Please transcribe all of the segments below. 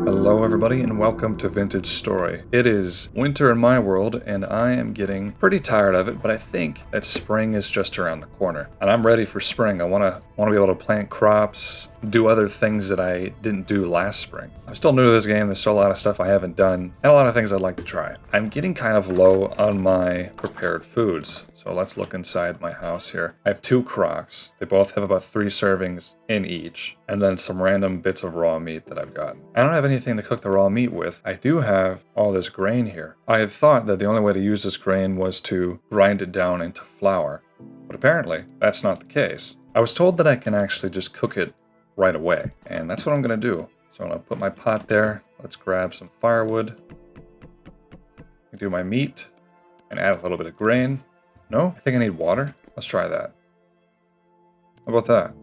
Hello everybody and welcome to Vintage Story. It is winter in my world and I am getting pretty tired of it, but I think that spring is just around the corner. And I'm ready for spring. I want to be able to plant crops, do other things that I didn't do last spring. I'm still new to this game, there's still a lot of stuff I haven't done, and a lot of things I'd like to try. I'm getting kind of low on my prepared foods. So let's look inside my house here. I have 2 crocs. They both have about 3 servings in each, and then some random bits of raw meat that I've got. I don't have anything to cook the raw meat with. I do have all this grain here. I had thought that the only way to use this grain was to grind it down into flour, but apparently that's not the case. I was told that I can actually just cook it right away, and that's what I'm gonna do. So I'm gonna put my pot there. Let's grab some firewood. I do my meat and add a little bit of grain. No? I think I need water? Let's try that. How about that?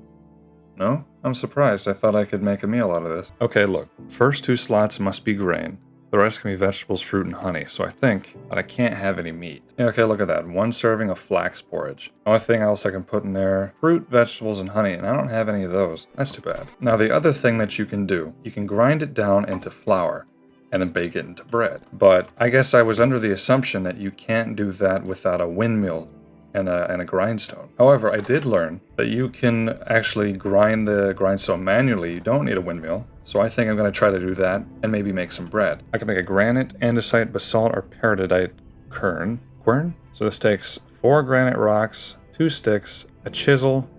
No? I'm surprised. I thought I could make a meal out of this. Okay, look. First 2 slots must be grain. The rest can be vegetables, fruit, and honey. So I think that I can't have any meat. Yeah, okay, look at that. 1 serving of flax porridge. Only thing else I can put in there, fruit, vegetables, and honey, and I don't have any of those. That's too bad. Now, the other thing that you can do, you can grind it down into flour and then bake it into bread. But I guess I was under the assumption that you can't do that without a windmill and a grindstone. However, I did learn that you can actually grind the grindstone manually. You don't need a windmill. So I think I'm gonna try to do that and maybe make some bread. I can make a granite, andesite, basalt, or peridotite quern. So this takes 4 granite rocks, 2 sticks, a chisel,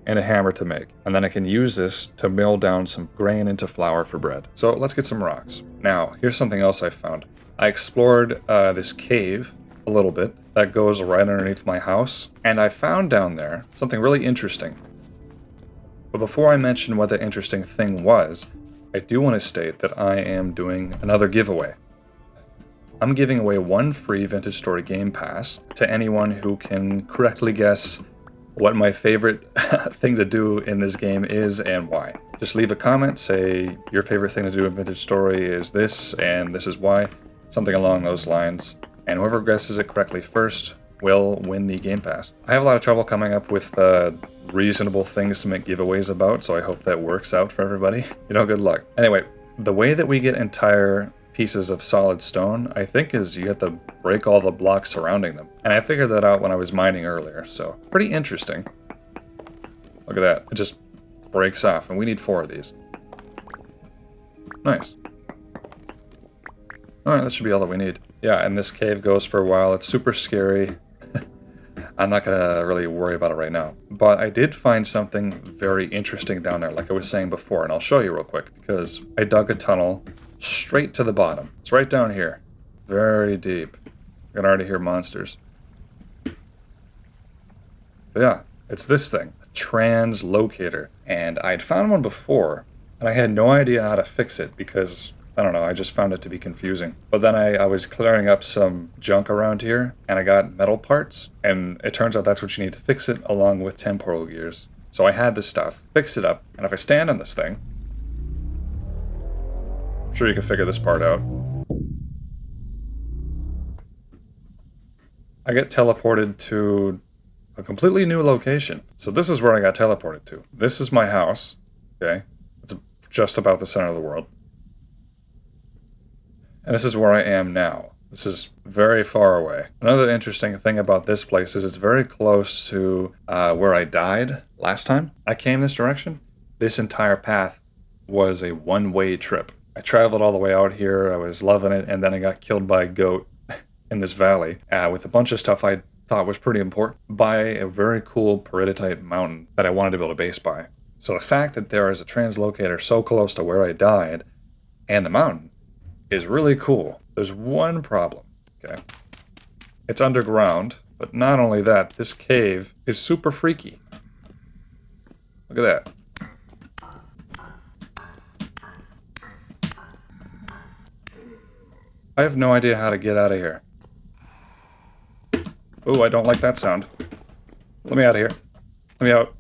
and a hammer to make. And then I can use this to mill down some grain into flour for bread. So let's get some rocks. Now, here's something else I found. I explored this cave a little bit that goes right underneath my house, and I found down there something really interesting. But before I mention what the interesting thing was, I do want to state that I am doing another giveaway. I'm giving away 1 free Vintage Story Game Pass to anyone who can correctly guess what my favorite thing to do in this game is and why. Just leave a comment, say your favorite thing to do in Vintage Story is this and this is why, something along those lines. And whoever guesses it correctly first will win the Game Pass. I have a lot of trouble coming up with reasonable things to make giveaways about, so I hope that works out for everybody. Good luck. Anyway, the way that we get entire pieces of solid stone, I think, is you have to break all the blocks surrounding them. And I figured that out when I was mining earlier, so pretty interesting. Look at that. It just breaks off, and we need 4 of these. Nice. Alright, that should be all that we need. Yeah, and this cave goes for a while. It's super scary. I'm not gonna really worry about it right now. But I did find something very interesting down there, like I was saying before, and I'll show you real quick, because I dug a tunnel straight to the bottom. It's right down here. Very deep. I can already hear monsters. But yeah, it's this thing, a translocator. And I'd found one before, and I had no idea how to fix it because, I don't know, I just found it to be confusing. But then I was clearing up some junk around here, and I got metal parts, and it turns out that's what you need to fix it, along with temporal gears. So I had this stuff, fixed it up, and if I stand on this thing, I'm sure you can figure this part out, I get teleported to a completely new location. So this is where I got teleported to. This is my house, okay? It's just about the center of the world. And this is where I am now. This is very far away. Another interesting thing about this place is it's very close to where I died last time I came this direction. This entire path was a one-way trip. I traveled all the way out here, I was loving it, and then I got killed by a goat in this valley with a bunch of stuff I thought was pretty important by a very cool peridotite mountain that I wanted to build a base by. So the fact that there is a translocator so close to where I died and the mountain is really cool. There's one problem, okay? It's underground, but not only that, this cave is super freaky. Look at that. I have no idea how to get out of here. Ooh, I don't like that sound. Let me out of here. Let me out.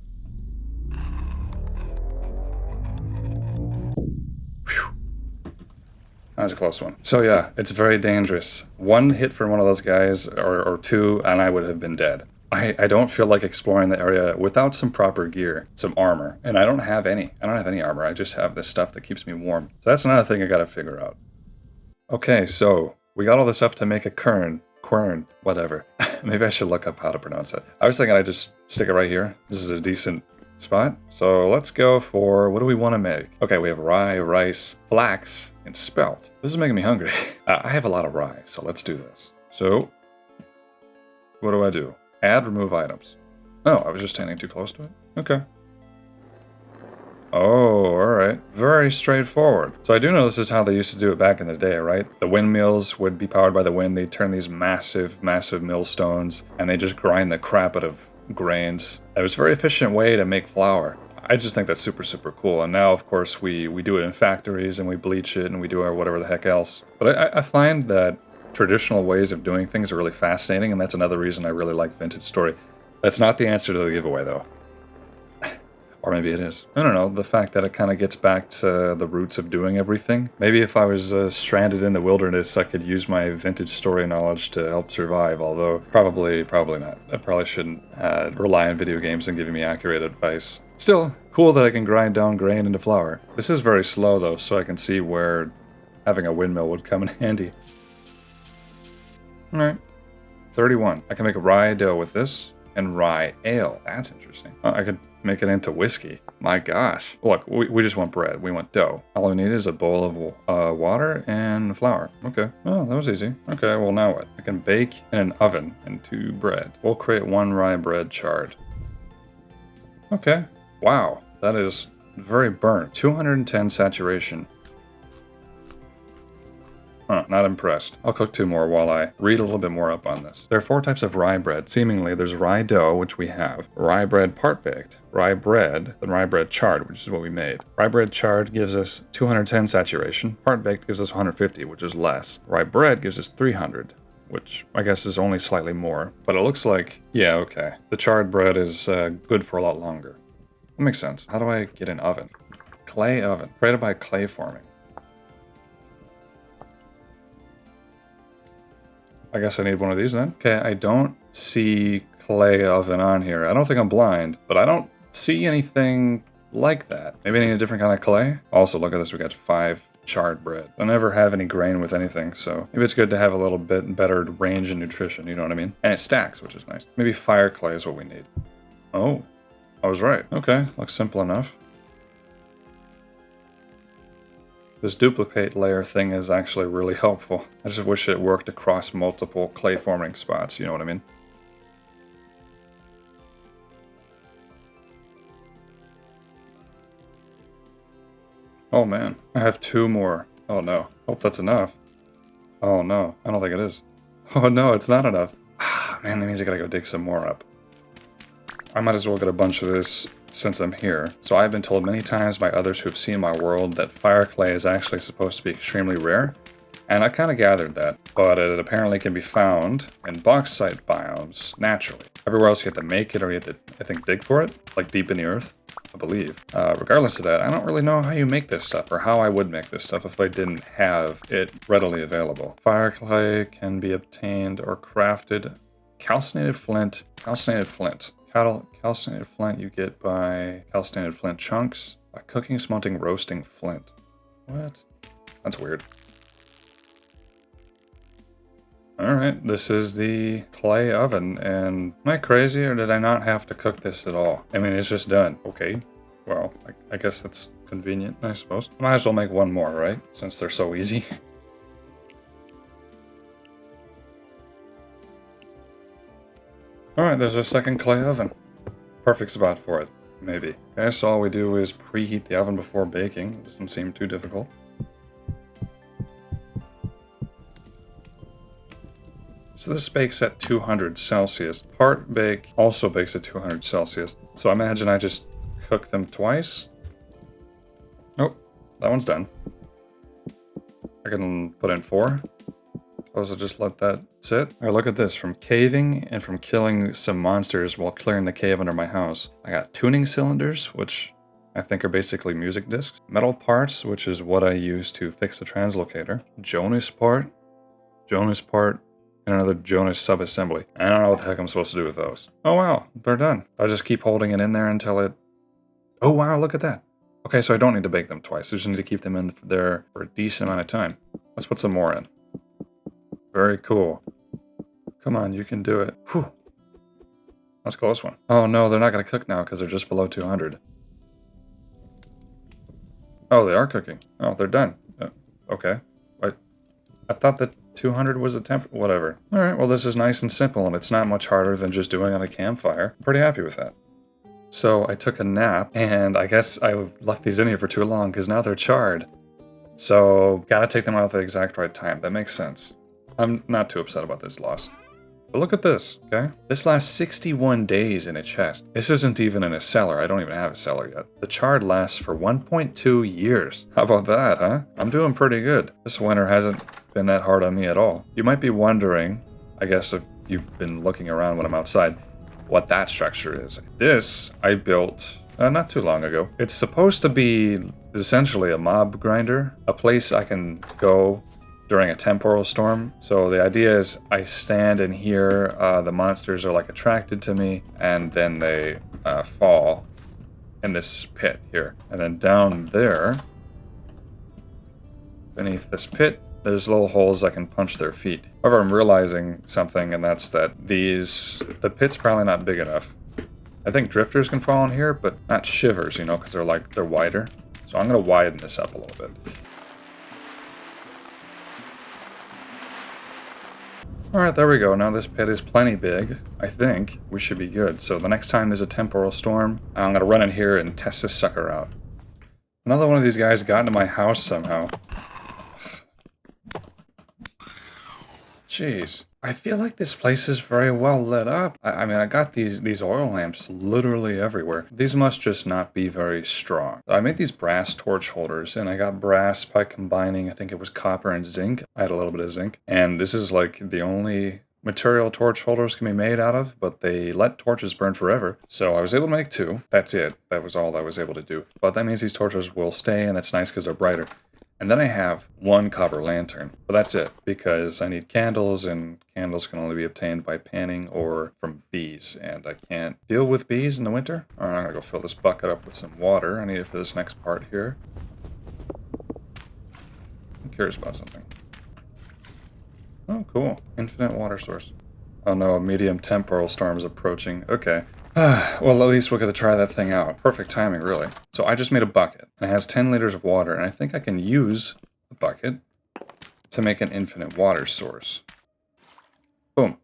That was a close one. So yeah, it's very dangerous. One hit from one of those guys, or 2, and I would have been dead. I don't feel like exploring the area without some proper gear, some armor. And I don't have any. I don't have any armor. I just have this stuff that keeps me warm. So that's another thing I gotta figure out. Okay, so we got all this stuff to make a quern, whatever. Maybe I should look up how to pronounce it. I was thinking I'd just stick it right here. This is a decent spot. So let's go for, what do we want to make? Okay, we have rye, rice, flax, and spelt. This is making me hungry. I have a lot of rye, so let's do this. So, what do I do? Add, remove items. Oh, I was just standing too close to it? Okay. Oh, alright. Very straightforward. So I do know this is how they used to do it back in the day, right? The windmills would be powered by the wind. They'd turn these massive, massive millstones, and they just grind the crap out of grains. It was a very efficient way to make flour. I just think that's super, super cool. And now, of course, we do it in factories, and we bleach it, and we do our whatever the heck else. But I find that traditional ways of doing things are really fascinating, and that's another reason I really like Vintage Story. That's not the answer to the giveaway, though. Or maybe it is. I don't know, the fact that it kind of gets back to the roots of doing everything. Maybe if I was stranded in the wilderness, I could use my Vintage Story knowledge to help survive, although probably not. I probably shouldn't rely on video games and giving me accurate advice. Still, cool that I can grind down grain into flour. This is very slow, though, so I can see where having a windmill would come in handy. Alright. 31. I can make a rye dough with this, and rye ale. That's interesting. Oh, I could make it into whiskey. My gosh. Look, we just want bread. We want dough. All we need is a bowl of water and flour. Okay. Oh, that was easy. Okay, well now what? I can bake in an oven into bread. We'll create 1 rye bread chard. Okay. Wow. That is very burnt. 210 saturation. Huh, not impressed. I'll cook 2 more while I read a little bit more up on this. There are 4 types of rye bread. Seemingly, there's rye dough, which we have. Rye bread part baked. Rye bread, then rye bread chard, which is what we made. Rye bread chard gives us 210 saturation. Part baked gives us 150, which is less. Rye bread gives us 300, which I guess is only slightly more. But it looks like, yeah, okay. The charred bread is good for a lot longer. That makes sense. How do I get an oven? Clay oven. Created by clay forming. I guess I need one of these then. Okay, I don't see clay oven on here. I don't think I'm blind, but I don't see anything like that. Maybe I need a different kind of clay. Also, look at this. We got 5 charred bread. I never have any grain with anything, so maybe it's good to have a little bit better range in nutrition, you know what I mean? And it stacks, which is nice. Maybe fire clay is what we need. Oh, I was right. Okay, looks simple enough. This duplicate layer thing is actually really helpful. I just wish it worked across multiple clay forming spots, you know what I mean? Oh man, I have 2 more. Oh no, hope that's enough. Oh no, I don't think it is. Oh no, it's not enough. Man, that means I gotta go dig some more up. I might as well get a bunch of this since I'm here. So I've been told many times by others who have seen my world that fire clay is actually supposed to be extremely rare, and I kind of gathered that, but it apparently can be found in bauxite biomes naturally. Everywhere else you have to make it or you have to, I think, dig for it, like deep in the earth, I believe. Regardless of that, I don't really know how you make this stuff or how I would make this stuff if I didn't have it readily available. Fire clay can be obtained or crafted. Calcinated flint. Calcinated flint you get by calcinated flint chunks, by cooking, smelting, roasting flint. What? That's weird. Alright, this is the clay oven, and am I crazy or did I not have to cook this at all? I mean, it's just done. Okay, well, I guess that's convenient, I suppose. Might as well make 1 more, right? Since they're so easy. Alright, there's our second clay oven. Perfect spot for it, maybe. Okay, so all we do is preheat the oven before baking. It doesn't seem too difficult. So this bakes at 200 Celsius. Part bake also bakes at 200 Celsius. So I imagine I just cook them twice. Oh, that one's done. I can put in 4. Suppose I'll just let that sit. Alright, look at this. From caving and from killing some monsters while clearing the cave under my house. I got tuning cylinders, which I think are basically music discs. Metal parts, which is what I use to fix the translocator. Jonas part. and another Jonas subassembly. I don't know what the heck I'm supposed to do with those. Oh wow, they're done. I just keep holding it in there until it... Oh wow, look at that. Okay, so I don't need to bake them twice. I just need to keep them in there for a decent amount of time. Let's put some more in. Very cool. Come on, you can do it. Whew. That's a close one. Oh no, they're not going to cook now because they're just below 200. Oh, they are cooking. Oh, they're done. Okay. I thought that 200 was the temp... Whatever. Alright, well this is nice and simple, and it's not much harder than just doing on a campfire. I'm pretty happy with that. So I took a nap, and I guess I left these in here for too long, because now they're charred. So, gotta take them out at the exact right time. That makes sense. I'm not too upset about this loss. But look at this, okay? This lasts 61 days in a chest. This isn't even in a cellar. I don't even have a cellar yet. The chard lasts for 1.2 years. How about that, huh? I'm doing pretty good. This winter hasn't been that hard on me at all. You might be wondering, I guess if you've been looking around when I'm outside, what that structure is. This I built not too long ago. It's supposed to be essentially a mob grinder, a place I can go during a temporal storm. So the idea is I stand in here, the monsters are like attracted to me, and then they fall in this pit here. And then down there, beneath this pit, there's little holes I can punch their feet. However, I'm realizing something, and that's that the pit's probably not big enough. I think drifters can fall in here, but not shivers, you know, because they're wider. So I'm gonna widen this up a little bit. Alright, there we go. Now this pit is plenty big. I think we should be good. So the next time there's a temporal storm, I'm going to run in here and test this sucker out. Another one of these guys got into my house somehow. Jeez. I feel like this place is very well lit up. I mean, I got these oil lamps literally everywhere. These must just not be very strong. I made these brass torch holders, and I got brass by combining, I think it was copper and zinc. I had a little bit of zinc. And this is like the only material torch holders can be made out of, but they let torches burn forever. So I was able to make 2. That's it. That was all I was able to do. But that means these torches will stay, and that's nice because they're brighter. And then I have 1 copper lantern, but that's it, because I need candles, and candles can only be obtained by panning or from bees, and I can't deal with bees in the winter. All right, I'm gonna go fill this bucket up with some water. I need it for this next part here. I'm curious about something. Oh, cool. Infinite water source. Oh no, a medium temporal storm is approaching. Okay. Well, at least we're going to try that thing out. Perfect timing, really. So I just made a bucket, and it has 10 liters of water, and I think I can use the bucket to make an infinite water source. Boom.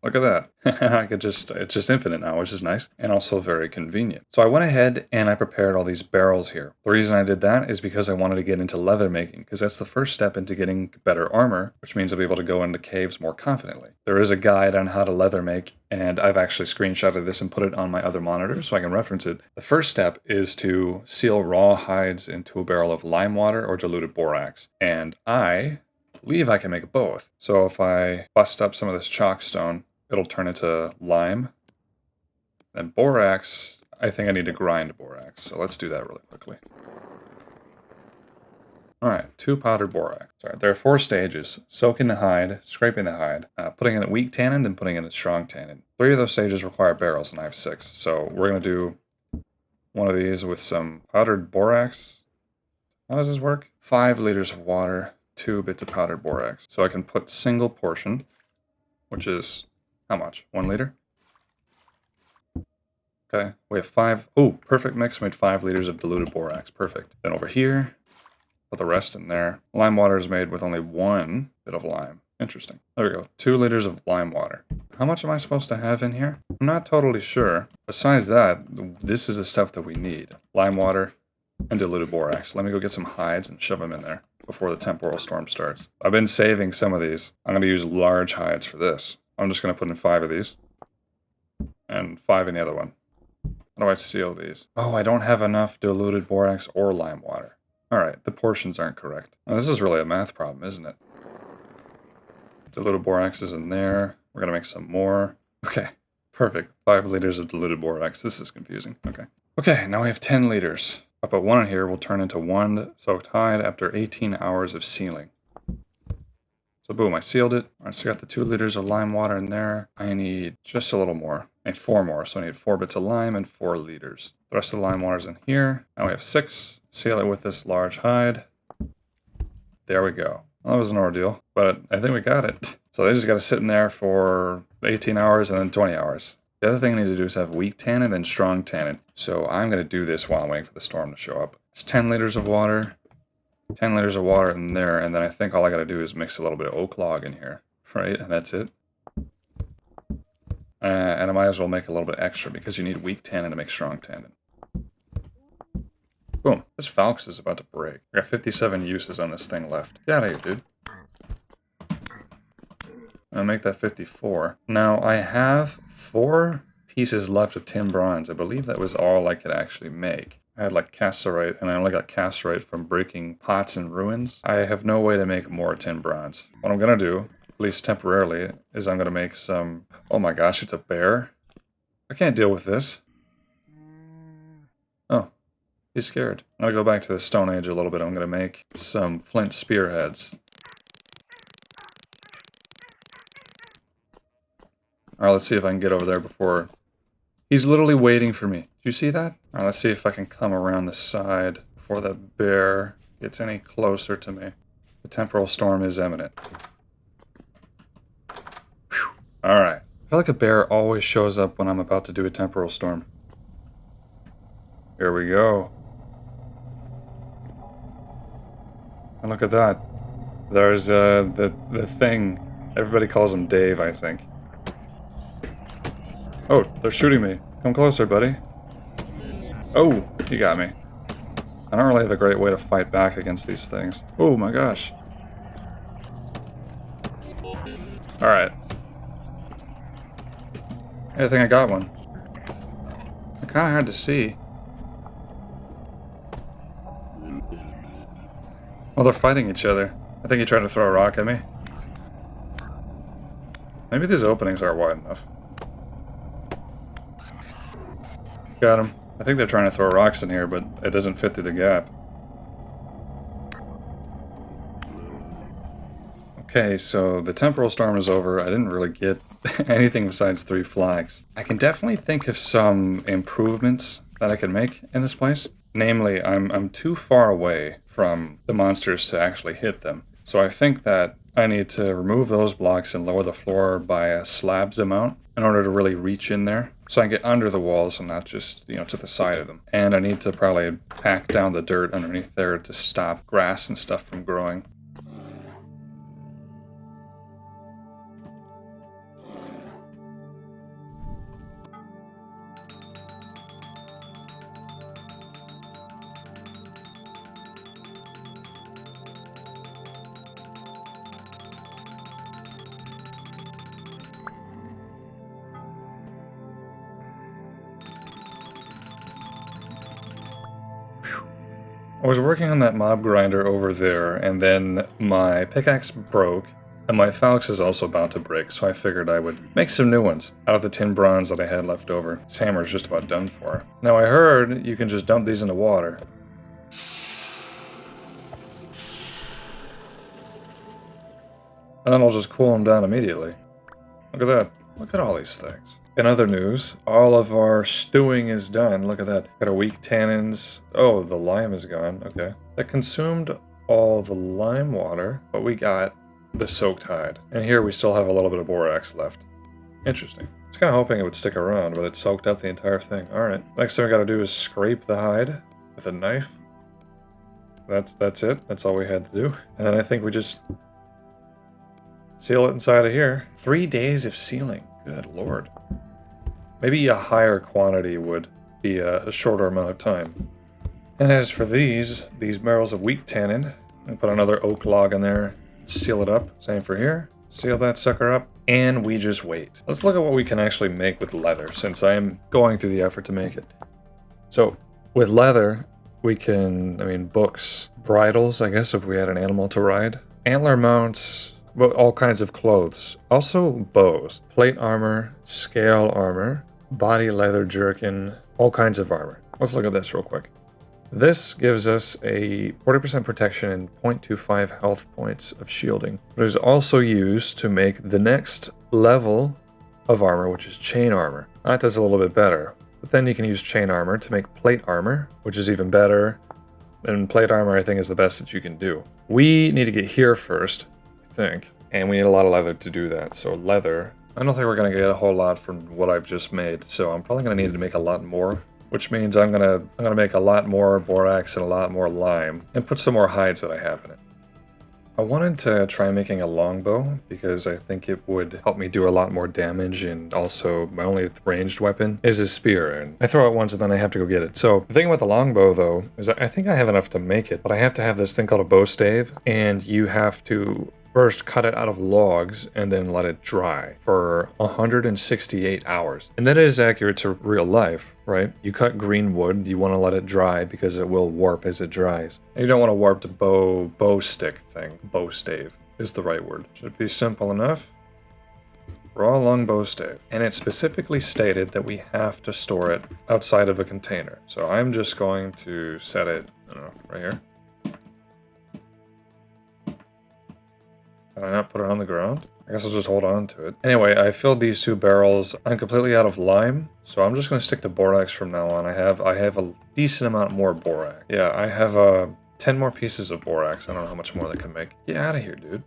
Look at that. It's just infinite now, which is nice, and also very convenient. So I went ahead and I prepared all these barrels here. The reason I did that is because I wanted to get into leather making, because that's the first step into getting better armor, which means I'll be able to go into caves more confidently. There is a guide on how to leather make, and I've actually screenshotted this and put it on my other monitor so I can reference it. The first step is to seal raw hides into a barrel of lime water or diluted borax, and I believe I can make both. So if I bust up some of this chalk stone, it'll turn into lime. And borax, I think I need to grind borax. So let's do that really quickly. Alright, 2 powdered borax. Sorry, there are 4 stages. Soaking the hide, scraping the hide, putting in a weak tannin, then putting in a strong tannin. 3 of those stages require barrels, and I have 6. So we're going to do one of these with some powdered borax. How does this work? 5 liters of water, 2 bits of powdered borax. So I can put single portion, which is... how much? 1 liter? Okay, we have 5. Oh, perfect mix. Made 5 liters of diluted borax. Perfect. Then over here, put the rest in there. Lime water is made with only 1 bit of lime. Interesting. There we go. 2 liters of lime water. How much am I supposed to have in here? I'm not totally sure. Besides that, this is the stuff that we need. Lime water and diluted borax. Let me go get some hides and shove them in there before the temporal storm starts. I've been saving some of these. I'm going to use large hides for this. I'm just going to put in 5 of these. And 5 in the other one. How do I seal these? Oh, I don't have enough diluted borax or lime water. Alright, the portions aren't correct. Now, this is really a math problem, isn't it? Diluted borax is in there. We're going to make some more. Okay, perfect. 5 liters of diluted borax. This is confusing. Okay. Okay, now we have 10 liters. I put 1 in here will turn into 1 soaked hide after 18 hours of sealing. So boom, I sealed it. All right, so I got the 2 liters of lime water in there. I need just a little more. I need 4 more, so I need 4 bits of lime and 4 liters. The rest of the lime water's in here. Now we have 6. Seal it with this large hide. There we go. Well, that was an ordeal, but I think we got it. So they just got to sit in there for 18 hours and then 20 hours. The other thing I need to do is have weak tannin and strong tannin. So I'm going to do this while I'm waiting for the storm to show up. It's 10 liters of water. 10 liters of water in there, and then I think all I gotta do is mix a little bit of oak log in here, right? And that's it. And I might as well make a little bit extra because you need weak tannin to make strong tannin. Boom. This Falx is about to break. I got 57 uses on this thing left. Get out of here, dude. I'll make that 54. Now, I have 4 pieces left of tin bronze. I believe that was all I could actually make. I had like cassiterite, and I only got cassiterite from breaking pots and ruins. I have no way to make more tin bronze. What I'm gonna do, at least temporarily, is I'm gonna make some... Oh my gosh, it's a bear? I can't deal with this. Oh, he's scared. I'm gonna go back to the Stone Age a little bit. I'm gonna make some flint spearheads. Alright, let's see if I can get over there before... He's literally waiting for me. Do you see that? Alright, let's see if I can come around the side before that bear gets any closer to me. The temporal storm is imminent. Alright. I feel like a bear always shows up when I'm about to do a temporal storm. Here we go. And look at that. There's the thing. Everybody calls him Dave, I think. Oh, they're shooting me. Come closer, buddy. Oh, he got me. I don't really have a great way to fight back against these things. Oh my gosh. Alright. I think I got one. They're kind of hard to see. Well, they're fighting each other. I think he tried to throw a rock at me. Maybe these openings aren't wide enough. Got him. I think they're trying to throw rocks in here, but it doesn't fit through the gap. Okay, so the temporal storm is over. I didn't really get anything besides 3 flags. I can definitely think of some improvements that I can make in this place. Namely, I'm too far away from the monsters to actually hit them. So I think that I need to remove those blocks and lower the floor by a slabs amount in order to really reach in there. So I can get under the walls and not just, to the side of them. And I need to probably pack down the dirt underneath there to stop grass and stuff from growing. I was working on that mob grinder over there, and then my pickaxe broke, and my Falx is also about to break, so I figured I would make some new ones out of the tin bronze that I had left over. This hammer's just about done for. Now I heard you can just dump these into water. And then I'll just cool them down immediately. Look at that. Look at all these things. In other news, all of our stewing is done. Look at that. Got our weak tannins. Oh, the lime is gone. Okay. That consumed all the lime water, but we got the soaked hide. And here we still have a little bit of borax left. Interesting. I was kind of hoping it would stick around, but it soaked up the entire thing. Alright. Next thing we gotta do is scrape the hide with a knife. That's it. That's all we had to do. And then I think we just seal it inside of here. 3 days of sealing. Good lord. Maybe a higher quantity would be a shorter amount of time. And as for these barrels of weak tannin, I put another oak log in there, seal it up. Same for here. Seal that sucker up, and we just wait. Let's look at what we can actually make with leather, since I am going through the effort to make it. So, with leather, we can, books, bridles, I guess, if we had an animal to ride, antler mounts, but all kinds of clothes. Also bows, plate armor, scale armor, body leather jerkin, all kinds of armor. Let's look at this real quick. This gives us a 40% protection and 0.25 health points of shielding. It is also used to make the next level of armor, which is chain armor. That does a little bit better. But then you can use chain armor to make plate armor, which is even better. And plate armor, I think, is the best that you can do. We need to get here first, I think. And we need a lot of leather to do that. So leather, I don't think we're going to get a whole lot from what I've just made. So I'm probably going to need to make a lot more, which means I'm gonna make a lot more borax and a lot more lime and put some more hides that I have in it. I wanted to try making a longbow because I think it would help me do a lot more damage, and also my only ranged weapon is a spear, and I throw it once and then I have to go get it. So the thing about the longbow though is I think I have enough to make it, but I have to have this thing called a bow stave, and you have to first cut it out of logs and then let it dry for 168 hours. And that is accurate to real life, right? You cut green wood, you want to let it dry because it will warp as it dries. And you don't want a warped bow stick thing. Bow stave is the right word. Should be simple enough. Raw longbow stave. And it specifically stated that we have to store it outside of a container. So I'm just going to set it, I don't know, right here. Can I not put it on the ground? I guess I'll just hold on to it. Anyway, I filled these 2 barrels. I'm completely out of lime, so I'm just going to stick to borax from now on. I have a decent amount more borax. Yeah, I have 10 more pieces of borax. I don't know how much more they can make. Get out of here, dude.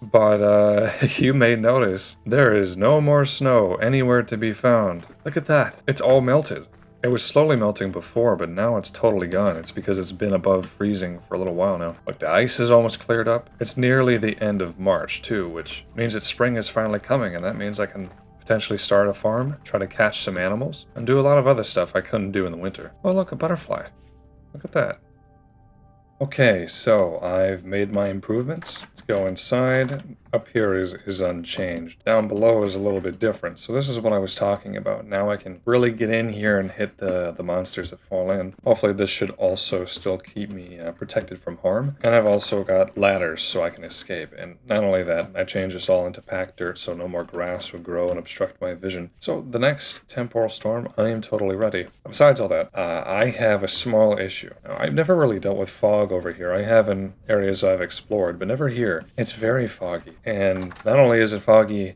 But you may notice there is no more snow anywhere to be found. Look at that. It's all melted. It was slowly melting before, but now it's totally gone. It's because it's been above freezing for a little while now. Look, the ice is almost cleared up. It's nearly the end of March, too, which means that spring is finally coming, and that means I can potentially start a farm, try to catch some animals, and do a lot of other stuff I couldn't do in the winter. Oh, look, a butterfly. Look at that. Okay, so I've made my improvements. Let's go inside. Up here is unchanged. Down below is a little bit different. So this is what I was talking about. Now I can really get in here and hit the monsters that fall in. Hopefully this should also still keep me protected from harm. And I've also got ladders so I can escape. And not only that, I changed this all into packed dirt so no more grass would grow and obstruct my vision. So the next temporal storm, I am totally ready. Besides all that, I have a small issue. Now, I've never really dealt with fog over here. I have in areas I've explored, but never here. It's very foggy. And not only is it foggy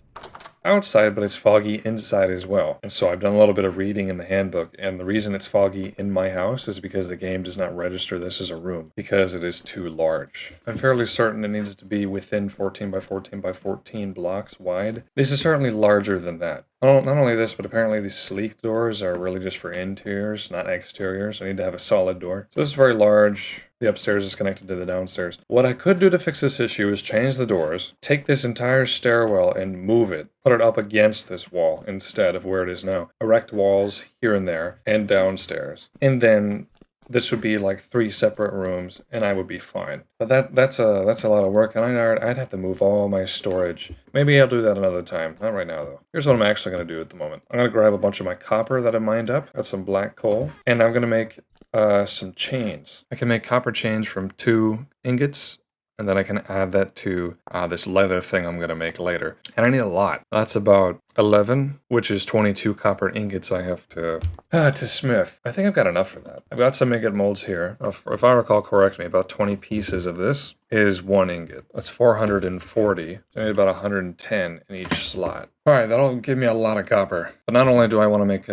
outside, but it's foggy inside as well. And so I've done a little bit of reading in the handbook, and the reason it's foggy in my house is because the game does not register this as a room, because it is too large. I'm fairly certain it needs to be within 14 by 14 by 14 blocks wide. This is certainly larger than that. Not only this, but apparently these sleek doors are really just for interiors, not exteriors. I need to have a solid door. So this is very large. The upstairs is connected to the downstairs. What I could do to fix this issue is change the doors, take this entire stairwell and move it, put it up against this wall instead of where it is now. Erect walls here and there and downstairs. And then this would be like 3 separate rooms, and I would be fine. But that's a lot of work, and I'd have to move all my storage. Maybe I'll do that another time. Not right now, though. Here's what I'm actually going to do at the moment. I'm going to grab a bunch of my copper that I mined up. Got some black coal. And I'm going to make some chains. I can make copper chains from 2 ingots, and then I can add that to this leather thing I'm going to make later. And I need a lot. That's about 11, which is 22 copper ingots I have to smith. I think I've got enough for that. I've got some ingot molds here. If I recall correctly, about 20 pieces of this is 1 ingot. That's 440. So I need about 110 in each slot. All right, that'll give me a lot of copper. But not only do I want to make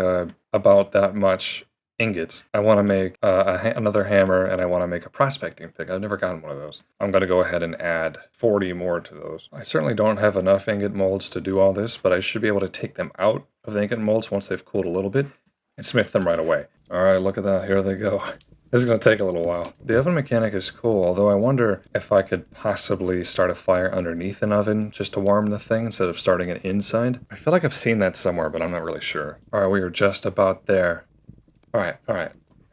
about that much ingots, I want to make another hammer, and I want to make a prospecting pick. I've never gotten one of those. I'm going to go ahead and add 40 more to those. I certainly don't have enough ingot molds to do all this, but I should be able to take them out of the ingot molds once they've cooled a little bit and smith them right away. All right, look at that. Here they go. This is going to take a little while. The oven mechanic is cool, although I wonder if I could possibly start a fire underneath an oven just to warm the thing instead of starting it inside. I feel like I've seen that somewhere, but I'm not really sure. All right, we are just about there. All right,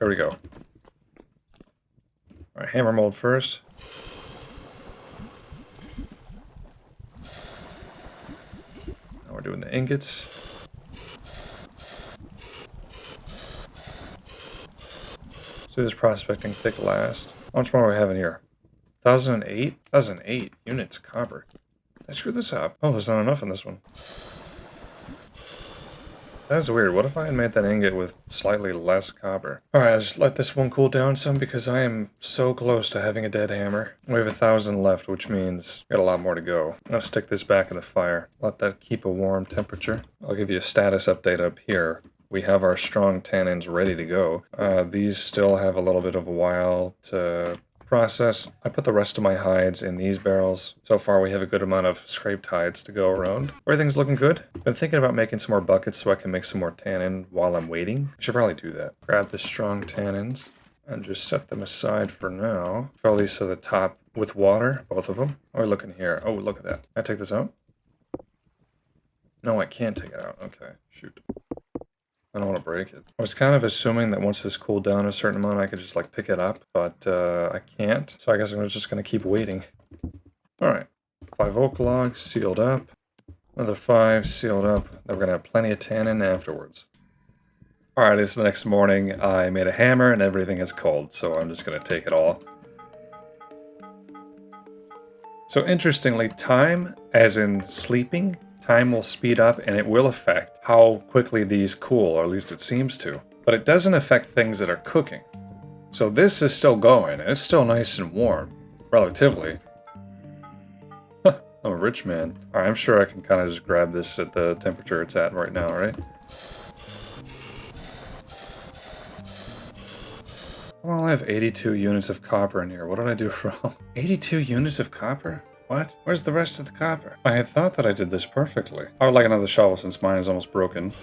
here we go. All right, hammer mold first. Now we're doing the ingots. Let's do this prospecting pick last. How much more are we having here? 1,008? 1,008 units copper. Did I screw this up? Oh, there's not enough in this one. That's weird. What if I had made that ingot with slightly less copper? Alright, I'll just let this one cool down some because I am so close to having a dead hammer. We have 1,000 left, which means got a lot more to go. I'm gonna stick this back in the fire. Let that keep a warm temperature. I'll give you a status update up here. We have our strong tannins ready to go. These still have a little bit of a while to process. I put the rest of my hides in these barrels. So far we have a good amount of scraped hides to go around. Everything's looking good. Been thinking about making some more buckets so I can make some more tannin while I'm waiting. I should probably do that. Grab the strong tannins and just set them aside for now. Fill these to the top with water, both of them. Or look in here. Oh, look at that. Can I take this out? No, I can't take it out. Okay, shoot. I don't want to break it. I was kind of assuming that once this cooled down a certain amount, I could just like pick it up, but I can't. So I guess I'm just going to keep waiting. All right, 5 oak logs sealed up. Another 5 sealed up. Then we're going to have plenty of tannin afterwards. All right, it's the next morning. I made a hammer and everything is cold, so I'm just going to take it all. So interestingly, time, as in sleeping, time will speed up and it will affect how quickly these cool, or at least it seems to. But it doesn't affect things that are cooking. So this is still going, and it's still nice and warm, relatively. I'm a rich man. Alright, I'm sure I can kind of just grab this at the temperature it's at right now, right? Well, I have 82 units of copper in here. What did I do wrong? 82 units of copper? What? Where's the rest of the copper? I had thought that I did this perfectly. I would like another shovel since mine is almost broken.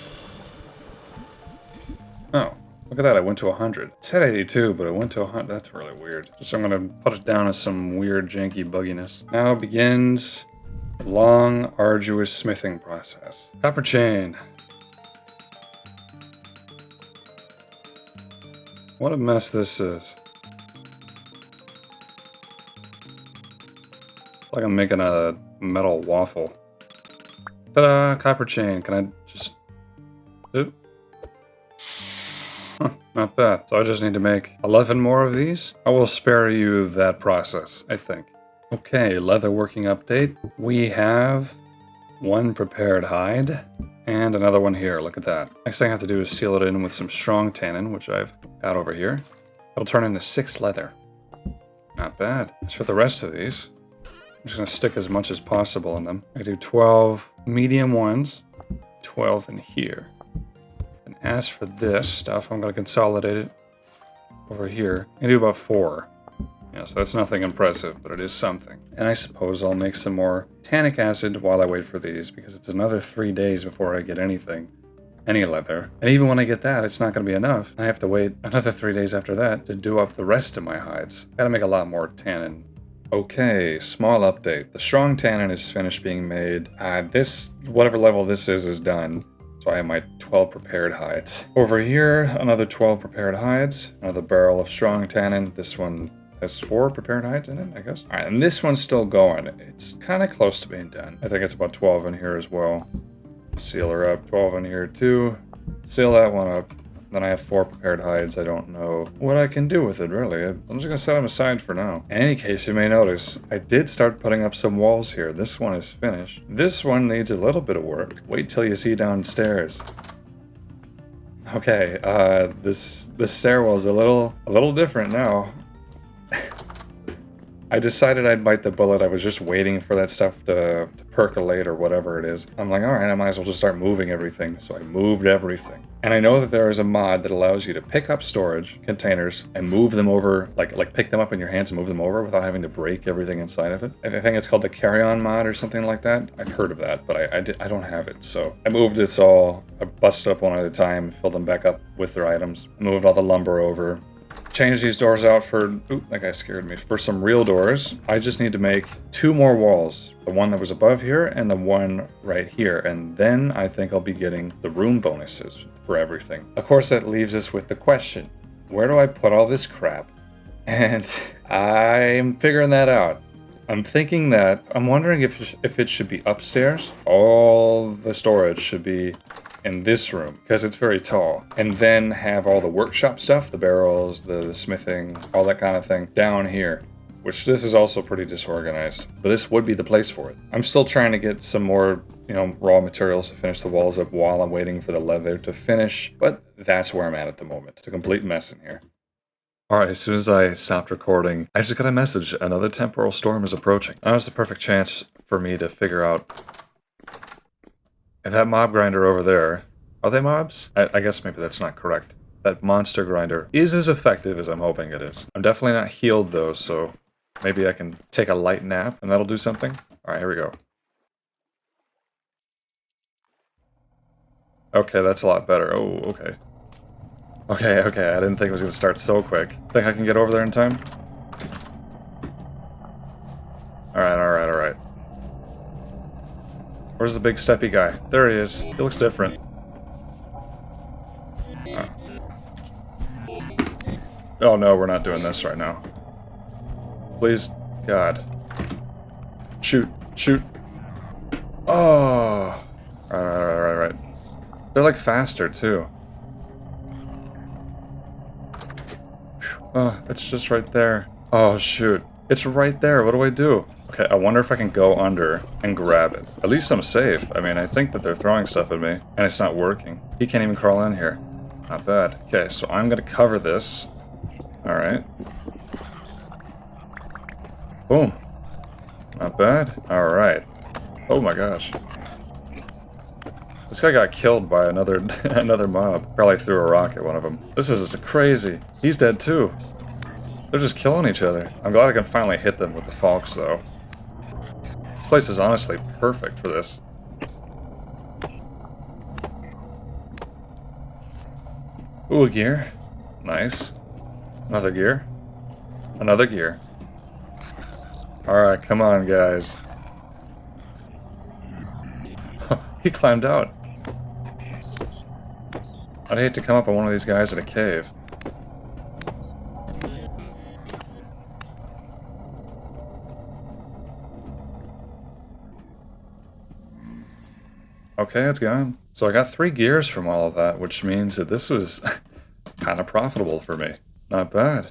Oh, look at that. I went to 100. It said 82, but it went to 100. That's really weird. So I'm going to put it down as some weird, janky bugginess. Now begins the long, arduous smithing process. Copper chain. What a mess this is. Like I'm making a metal waffle. Ta-da! Copper chain. Can I just... Oop. Huh, not bad. So I just need to make 11 more of these. I will spare you that process, I think. Okay, leather working update. We have 1 prepared hide and another one here. Look at that. Next thing I have to do is seal it in with some strong tannin, which I've got over here. It'll turn into 6 leather. Not bad. As for the rest of these, I'm just going to stick as much as possible in them. I do 12 medium ones, 12 in here. And as for this stuff, I'm going to consolidate it over here. I do about 4. Yeah, so that's nothing impressive, but it is something. And I suppose I'll make some more tannic acid while I wait for these, because it's another 3 days before I get anything. Any leather. And even when I get that, it's not going to be enough. I have to wait another 3 days after that to do up the rest of my hides. Gotta make a lot more tannin. Okay, small update. The strong tannin is finished being made. This, whatever level this is done. So I have my 12 prepared hides. Over here, another 12 prepared hides. Another barrel of strong tannin. This one has 4 prepared hides in it, I guess. All right, and this one's still going. It's kind of close to being done. I think it's about 12 in here as well. Seal her up. 12 in here too. Seal that one up. Then I have 4 prepared hides. I don't know what I can do with it, really. I'm just going to set them aside for now. In any case, you may notice, I did start putting up some walls here. This one is finished. This one needs a little bit of work. Wait till you see downstairs. Okay, this stairwell is a little different now. I decided I'd bite the bullet. I was just waiting for that stuff to percolate or whatever it is. I'm like, all right, I might as well just start moving everything. So I moved everything. And I know that there is a mod that allows you to pick up storage containers and move them over, like pick them up in your hands and move them over without having to break everything inside of it. I think it's called the carry-on mod or something like that. I've heard of that, but I don't have it. So I moved this all, I busted up one at a time, filled them back up with their items, moved all the lumber over. Change these doors out for, oop, that guy scared me, for some real doors. I just need to make 2 more walls. The one that was above here and the one right here. And then I think I'll be getting the room bonuses for everything. Of course, that leaves us with the question, where do I put all this crap? And I'm figuring that out. I'm thinking that, I'm wondering if it should be upstairs. All the storage should be in this room, because it's very tall, and then have all the workshop stuff, the barrels, the smithing, all that kind of thing, down here, which this is also pretty disorganized, but this would be the place for it. I'm still trying to get some more raw materials to finish the walls up while I'm waiting for the leather to finish. But that's where I'm at the moment. It's a complete mess in here. Alright, as soon as I stopped recording, I just got a message. Another temporal storm is approaching. That was the perfect chance for me to figure out if that mob grinder over there... Are they mobs? I guess maybe that's not correct. That monster grinder is as effective as I'm hoping it is. I'm definitely not healed though, so maybe I can take a light nap and that'll do something. Alright, here we go. Okay, that's a lot better. Oh, okay. Okay, I didn't think it was going to start so quick. Think I can get over there in time? Alright. Where's the big steppy guy? There he is. He looks different. Oh no, we're not doing this right now. Please, God. Shoot. Oh! Right. They're like faster too. Oh, it's just right there. Oh, shoot. It's right there. What do I do? Okay, I wonder if I can go under and grab it. At least I'm safe. I mean, I think that they're throwing stuff at me, and it's not working. He can't even crawl in here. Not bad. Okay, so I'm gonna cover this. Alright. Boom. Not bad. Alright. Oh my gosh. This guy got killed by another mob. Probably threw a rock at one of them. This is crazy. He's dead too. They're just killing each other. I'm glad I can finally hit them with the falks though. This place is honestly perfect for this. Ooh, a gear. Nice. Another gear. Another gear. Alright, come on guys. He climbed out. I'd hate to come up on one of these guys in a cave. Okay, it's gone. So I got 3 gears from all of that, which means that this was kind of profitable for me. Not bad.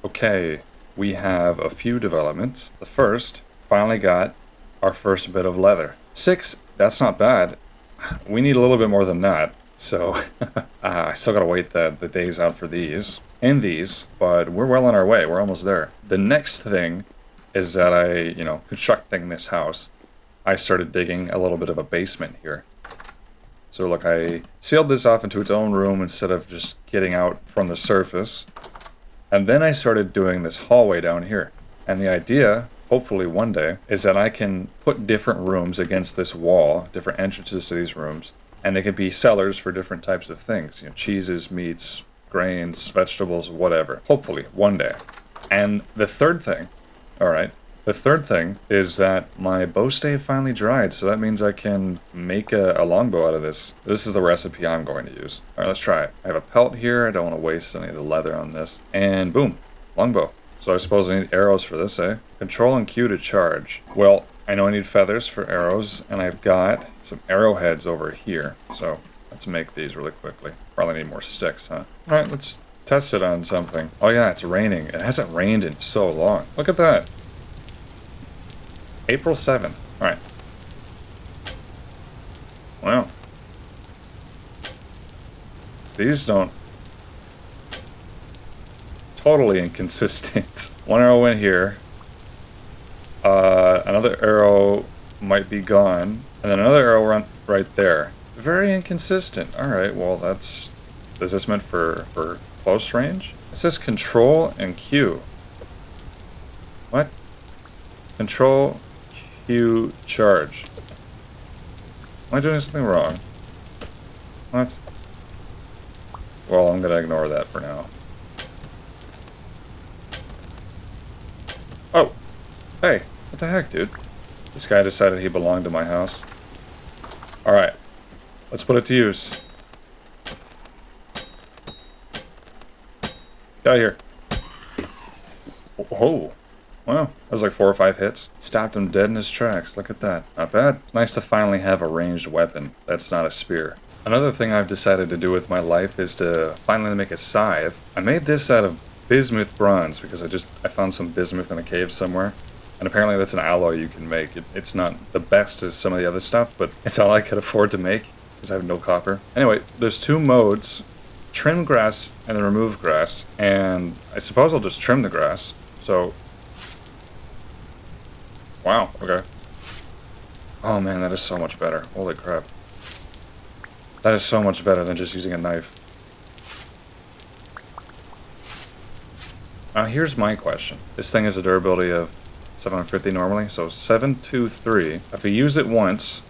Okay, we have a few developments. The first, finally got our first bit of leather. 6, that's not bad. We need a little bit more than that. So, I still gotta wait the days out for these. And these, but we're well on our way. We're almost there. The next thing is that constructing this house, I started digging a little bit of a basement here. So look, I sealed this off into its own room instead of just getting out from the surface. And then I started doing this hallway down here. And the idea, hopefully one day, is that I can put different rooms against this wall, different entrances to these rooms, and they can be cellars for different types of things. Cheeses, meats, grains, vegetables, whatever. Hopefully, one day. And the third thing, is that my bow stave finally dried, so that means I can make a longbow out of this. This is the recipe I'm going to use. Alright, let's try it. I have a pelt here, I don't want to waste any of the leather on this. And boom, longbow. So I suppose I need arrows for this, eh? Control and Q to charge. Well, I know I need feathers for arrows, and I've got some arrowheads over here. So let's make these really quickly. Probably need more sticks, huh? Alright, let's test it on something. Oh yeah, it's raining. It hasn't rained in so long. Look at that. April 7th. Alright. Wow. These don't... Totally inconsistent. One arrow went here. Another arrow might be gone. And then another arrow went right there. Very inconsistent. Alright, well that's... Is this meant for close range? It says control and Q. What? Control, Q, charge. Am I doing something wrong? What? Well, I'm gonna ignore that for now. Oh! Hey, what the heck, dude? This guy decided he belonged to my house. Alright. Let's put it to use. Get out of here. Oh. Wow, that was like 4 or 5 hits. Stopped him dead in his tracks. Look at that. Not bad. It's nice to finally have a ranged weapon that's not a spear. Another thing I've decided to do with my life is to finally make a scythe. I made this out of bismuth bronze because I found some bismuth in a cave somewhere. And apparently that's an alloy you can make. It's not the best as some of the other stuff, but it's all I could afford to make because I have no copper. Anyway, there's 2 modes, trim grass and then remove grass. And I suppose I'll just trim the grass. So, wow, okay. Oh man, that is so much better. Holy crap. That is so much better than just using a knife. Now here's my question. This thing has a durability of 750 normally, so 723. If I use it once,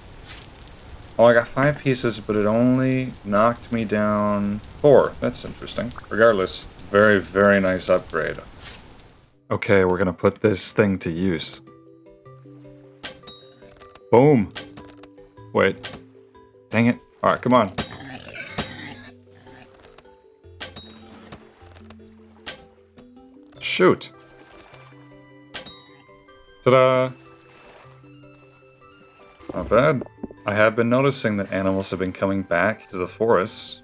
oh, I got 5 pieces, but it only knocked me down 4. That's interesting. Regardless, very, very nice upgrade. Okay, we're gonna put this thing to use. Boom. Wait. Dang it. Alright, come on. Shoot. Ta-da! Not bad. I have been noticing that animals have been coming back to the forests.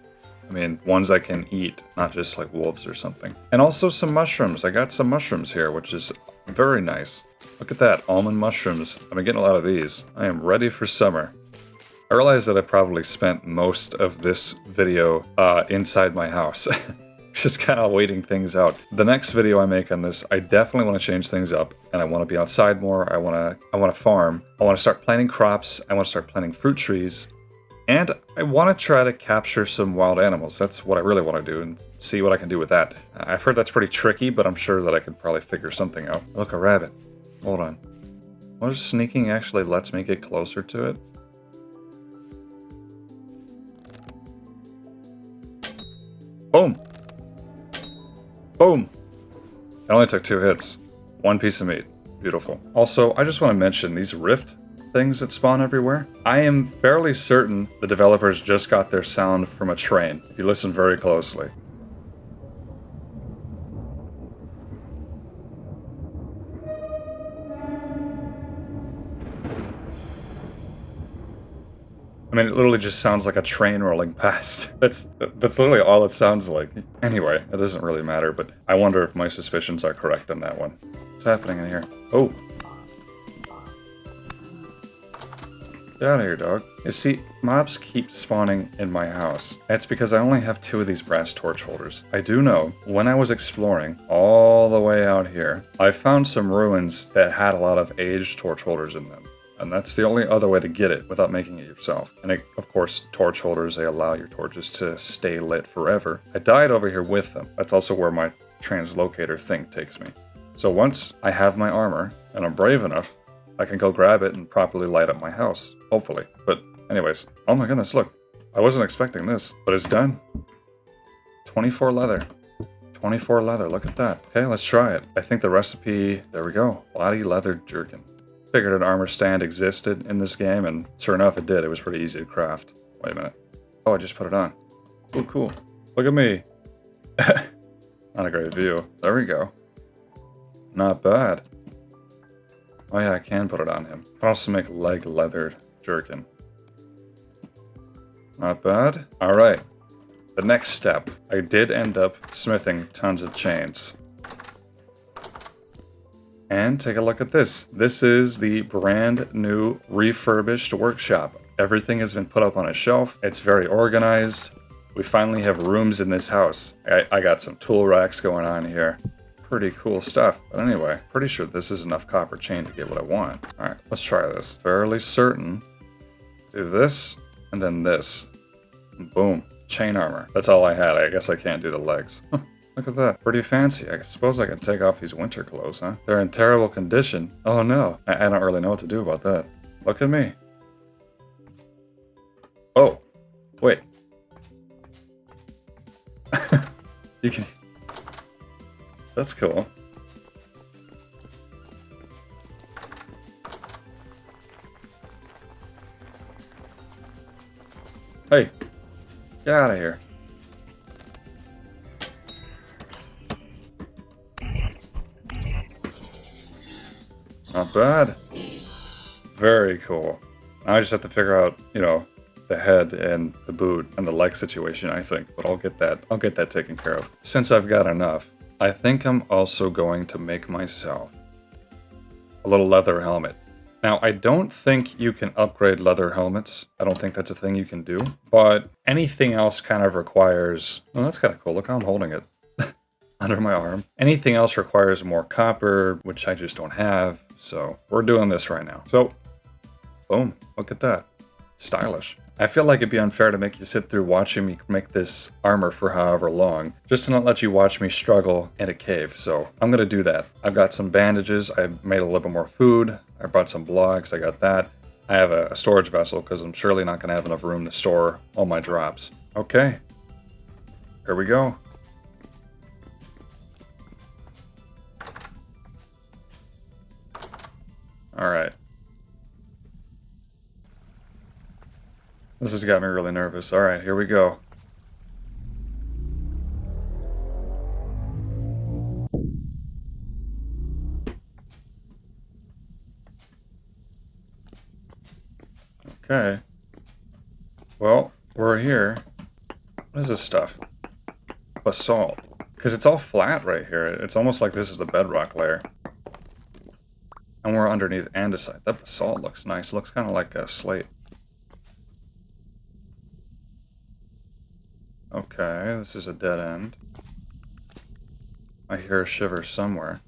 I mean, ones I can eat, not just like wolves or something. And also some mushrooms. I got some mushrooms here, which is very nice. Look at that, almond mushrooms. I've been getting a lot of these. I am ready for summer. I realize that I probably spent most of this video inside my house. Just kind of waiting things out. The next video I make on this, I definitely want to change things up, and I want to be outside more. I want to farm. I want to start planting crops. I want to start planting fruit trees, and I want to try to capture some wild animals. That's what I really want to do, and see what I can do with that. I've heard that's pretty tricky, but I'm sure that I could probably figure something out. Look, a rabbit. Hold on. What if sneaking actually lets me get closer to it? Boom. Boom! It only took 2 hits. 1 piece of meat. Beautiful. Also, I just want to mention these rift things that spawn everywhere. I am fairly certain the developers just got their sound from a train, if you listen very closely. I mean, it literally just sounds like a train rolling past. That's literally all it sounds like. Anyway, it doesn't really matter, but I wonder if my suspicions are correct on that one. What's happening in here? Oh. Get out of here, dog. You see, mobs keep spawning in my house. It's because I only have 2 of these brass torch holders. I do know, when I was exploring all the way out here, I found some ruins that had a lot of aged torch holders in them. And that's the only other way to get it without making it yourself. And of course, torch holders, they allow your torches to stay lit forever. I died over here with them. That's also where my translocator thing takes me. So once I have my armor, and I'm brave enough, I can go grab it and properly light up my house. Hopefully. But anyways, oh my goodness, look. I wasn't expecting this, but it's done. 24 leather. 24 leather, look at that. Okay, let's try it. I think the recipe, there we go. Body leather jerkin. Figured an armor stand existed in this game, and sure enough it did. It was pretty easy to craft. Wait a minute. Oh, I just put it on. Oh, cool. Look at me. Not a great view. There we go. Not bad. Oh yeah, I can put it on him. Can also make leg leather jerkin. Not bad. Alright. The next step. I did end up smithing tons of chains. And take a look at this. This is the brand new refurbished workshop. Everything has been put up on a shelf. It's very organized. We finally have rooms in this house. I got some tool racks going on here. Pretty cool stuff. But anyway, pretty sure this is enough copper chain to get what I want. All right, let's try this. Fairly certain. Do this, and then this. And boom, chain armor. That's all I had. I guess I can't do the legs. Look at that. Pretty fancy. I suppose I can take off these winter clothes, huh? They're in terrible condition. Oh no. I don't really know what to do about that. Look at me. Oh. Wait. You can... That's cool. Hey. Get out of here. Not bad. Very cool. Now I just have to figure out, you know, the head and the boot and the leg situation, I think. But I'll get that taken care of. Since I've got enough, I think I'm also going to make myself a little leather helmet. Now, I don't think you can upgrade leather helmets. I don't think that's a thing you can do. But anything else kind of requires... Well, that's kind of cool. Look how I'm holding it under my arm. Anything else requires more copper, which I just don't have. So we're doing this right now. So, boom. Look at that. Stylish. I feel like it'd be unfair to make you sit through watching me make this armor for however long, just to not let you watch me struggle in a cave. So I'm gonna do that. I've got some bandages. I made a little bit more food. I brought some blocks. I got that. I have a storage vessel because I'm surely not gonna have enough room to store all my drops. Okay, here we go. All right. This has got me really nervous. All right, here we go. Okay. Well, we're here. What is this stuff? Basalt. Because it's all flat right here. It's almost like this is the bedrock layer. And we're underneath andesite. That basalt looks nice. It looks kind of like a slate. Okay, this is a dead end. I hear a shiver somewhere.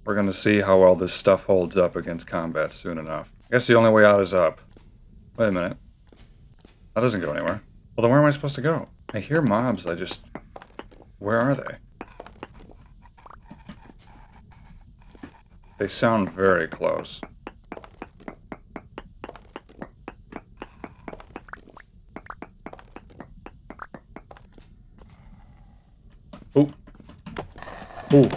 We're gonna see how well this stuff holds up against combat soon enough. I guess the only way out is up. Wait a minute. That doesn't go anywhere. Well, then where am I supposed to go? I hear mobs, Where are they? They sound very close. Ooh. Ooh.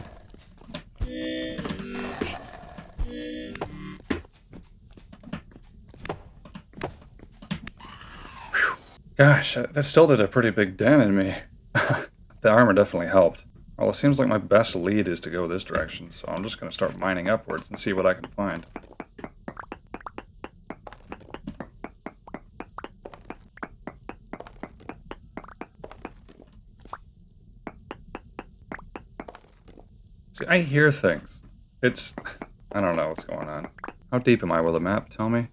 Whew. Gosh, that still did a pretty big dent in me. The armor definitely helped. Well, it seems like my best lead is to go this direction, so I'm just going to start mining upwards and see what I can find. See, I hear things. I don't know what's going on. How deep am I? Will the map tell me?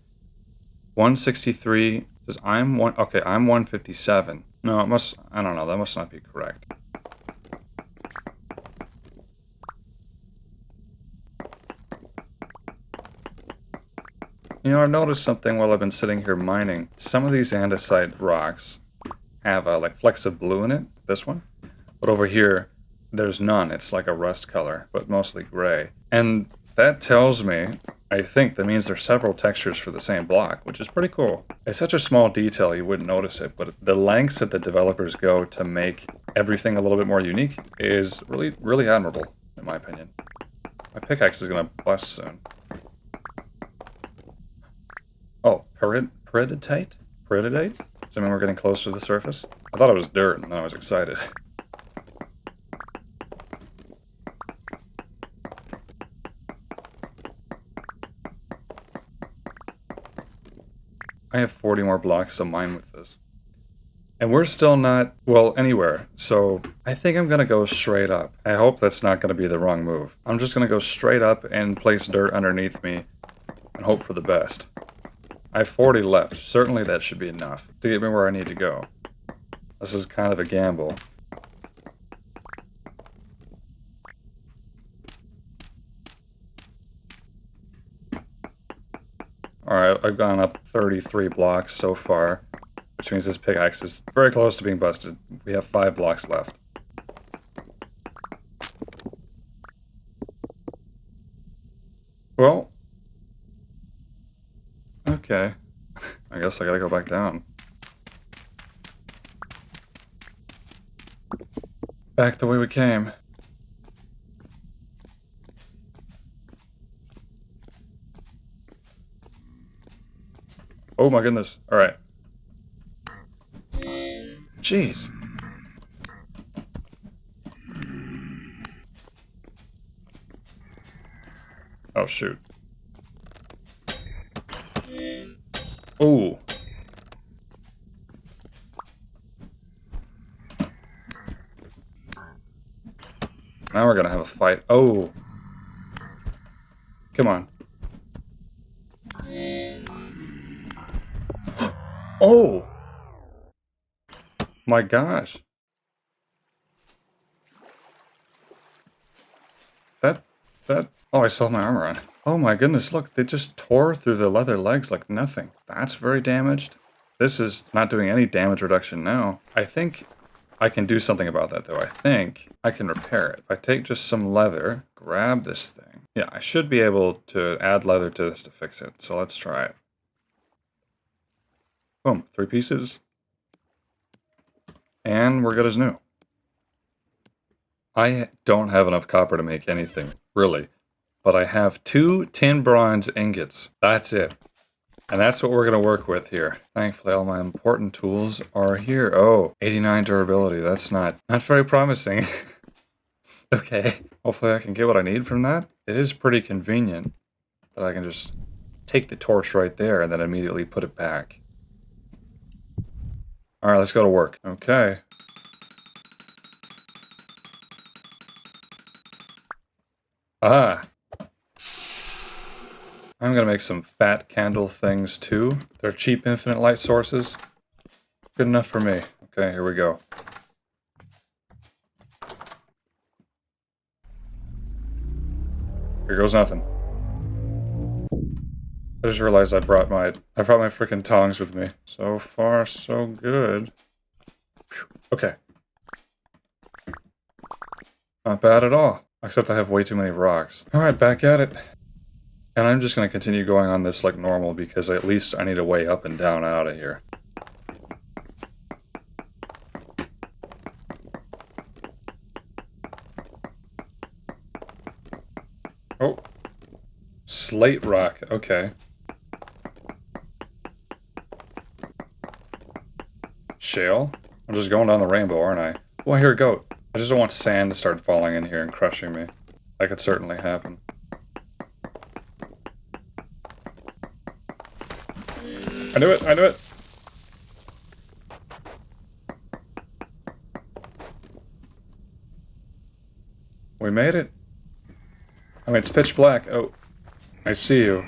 163 says I'm 157. No, I don't know, that must not be correct. You know, I've noticed something while I've been sitting here mining. Some of these andesite rocks have like flecks of blue in it, this one. But over here, there's none. It's like a rust color, but mostly gray. And that tells me, I think that means there's several textures for the same block, which is pretty cool. It's such a small detail you wouldn't notice it, but the lengths that the developers go to make everything a little bit more unique is really, really admirable, in my opinion. My pickaxe is gonna bust soon. Oh, peridotite? Peridotite? Does that mean we're getting close to the surface? I thought it was dirt, and then I was excited. I have 40 more blocks to mine with this. And we're still not, well, anywhere. So I think I'm going to go straight up. I hope that's not going to be the wrong move. I'm just going to go straight up and place dirt underneath me and hope for the best. I have 40 left. Certainly that should be enough to get me where I need to go. This is kind of a gamble. Alright, I've gone up 33 blocks so far, which means this pickaxe is very close to being busted. We have 5 blocks left. Well, okay. I guess I gotta go back down. Back the way we came. Oh my goodness. Alright. Jeez. Oh shoot. Ooh. Now we're gonna have a fight. Oh. Come on. Oh! My gosh. That, oh, I still have my armor on. Oh my goodness, look, they just tore through the leather legs like nothing. That's very damaged. This is not doing any damage reduction now. I think I can do something about that though. I think I can repair it. If I take just some leather, grab this thing. Yeah, I should be able to add leather to this to fix it. So let's try it. Boom, 3 pieces. And we're good as new. I don't have enough copper to make anything, really. But I have 2 tin bronze ingots. That's it. And that's what we're going to work with here. Thankfully, all my important tools are here. Oh, 89 durability. That's not very promising. Okay. Hopefully I can get what I need from that. It is pretty convenient that I can just take the torch right there and then immediately put it back. Alright, let's go to work. Okay. Ah. I'm gonna make some fat candle things too. They're cheap infinite light sources. Good enough for me. Okay, here we go. Here goes nothing. I just realized I brought my freaking tongs with me. So far, so good. Whew. Okay. Not bad at all. Except I have way too many rocks. Alright, back at it. And I'm just going to continue going on this like normal because at least I need a way up and down out of here. Oh. Slate rock. Okay. Shale? I'm just going down the rainbow, aren't I? Oh, I hear a goat. I just don't want sand to start falling in here and crushing me. That could certainly happen. I knew it! I knew it! We made it. I mean, it's pitch black. Oh, I see you.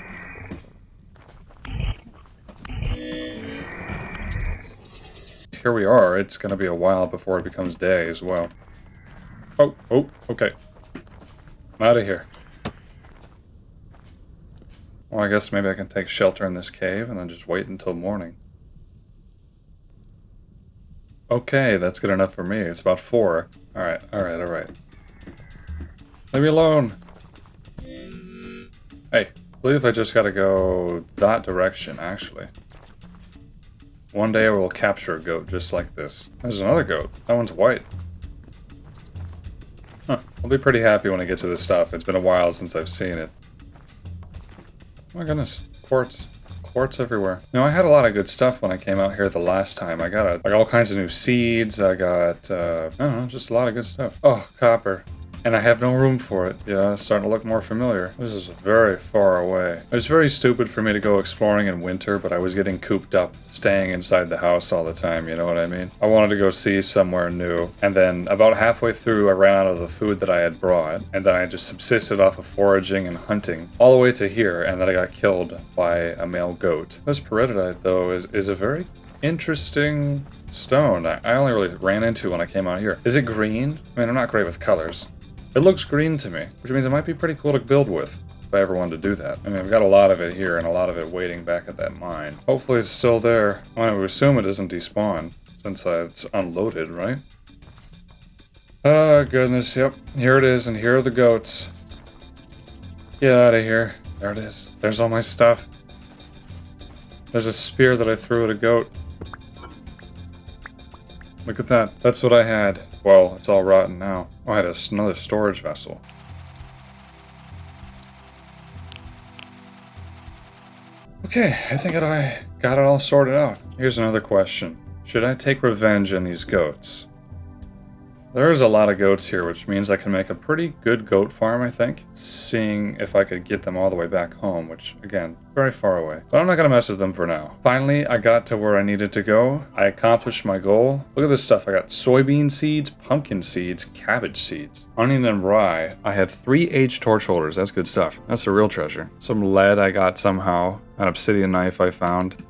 Here we are. It's gonna be a while before it becomes day as well. Oh, okay. I'm out of here. Well, I guess maybe I can take shelter in this cave and then just wait until morning. Okay, that's good enough for me. It's about 4. Alright. Leave me alone! Hey, I believe I just gotta go that direction, actually. One day I will capture a goat just like this. There's another goat. That one's white. Huh. I'll be pretty happy when I get to this stuff. It's been a while since I've seen it. Oh my goodness. Quartz. Quartz everywhere. You know, I had a lot of good stuff when I came out here the last time. I got like all kinds of new seeds. I got, I don't know, just a lot of good stuff. Oh, copper. And I have no room for it. Yeah, it's starting to look more familiar. This is very far away. It's very stupid for me to go exploring in winter, but I was getting cooped up, staying inside the house all the time, you know what I mean? I wanted to go see somewhere new. And then about halfway through, I ran out of the food that I had brought. And then I just subsisted off of foraging and hunting all the way to here. And then I got killed by a male goat. This peridotite, though, is a very interesting stone. I only really ran into when I came out here. Is it green? I mean, I'm not great with colors. It looks green to me, which means it might be pretty cool to build with, if I ever wanted to do that. I mean, I've got a lot of it here and a lot of it waiting back at that mine. Hopefully it's still there. I would assume it doesn't despawn, since it's unloaded, right? Oh, goodness, yep. Here it is, and here are the goats. Get out of here. There it is. There's all my stuff. There's a spear that I threw at a goat. Look at that. That's what I had. Well, it's all rotten now. Oh, I had another storage vessel. Okay, I think I got it all sorted out. Here's another question. Should I take revenge on these goats? There's a lot of goats here, which means I can make a pretty good goat farm, I think. Seeing if I could get them all the way back home, which, again, very far away. But I'm not going to mess with them for now. Finally, I got to where I needed to go. I accomplished my goal. Look at this stuff. I got soybean seeds, pumpkin seeds, cabbage seeds, onion and rye. I had 3 aged torch holders. That's good stuff. That's a real treasure. Some lead I got somehow. An obsidian knife I found.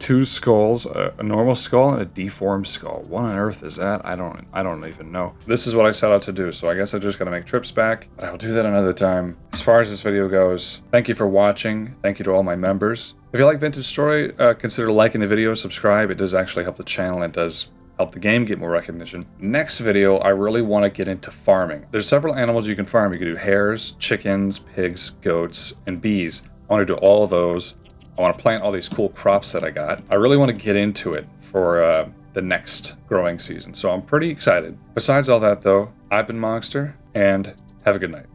2 skulls, a normal skull and a deformed skull. What on earth is that? I don't even know. This is what I set out to do, so I guess I just gotta make trips back, but I'll do that another time. As far as this video goes, thank you for watching. Thank you to all my members. If you like Vintage Story, consider liking the video, subscribe. It does actually help the channel. It does help the game get more recognition. Next video, I really want to get into farming. There's several animals you can farm. You can do hares, chickens, pigs, goats, and bees. I want to do all of those. I want to plant all these cool crops that I got. I really want to get into it for the next growing season, so I'm pretty excited. Besides all that though, I've been Monster, and have a good night.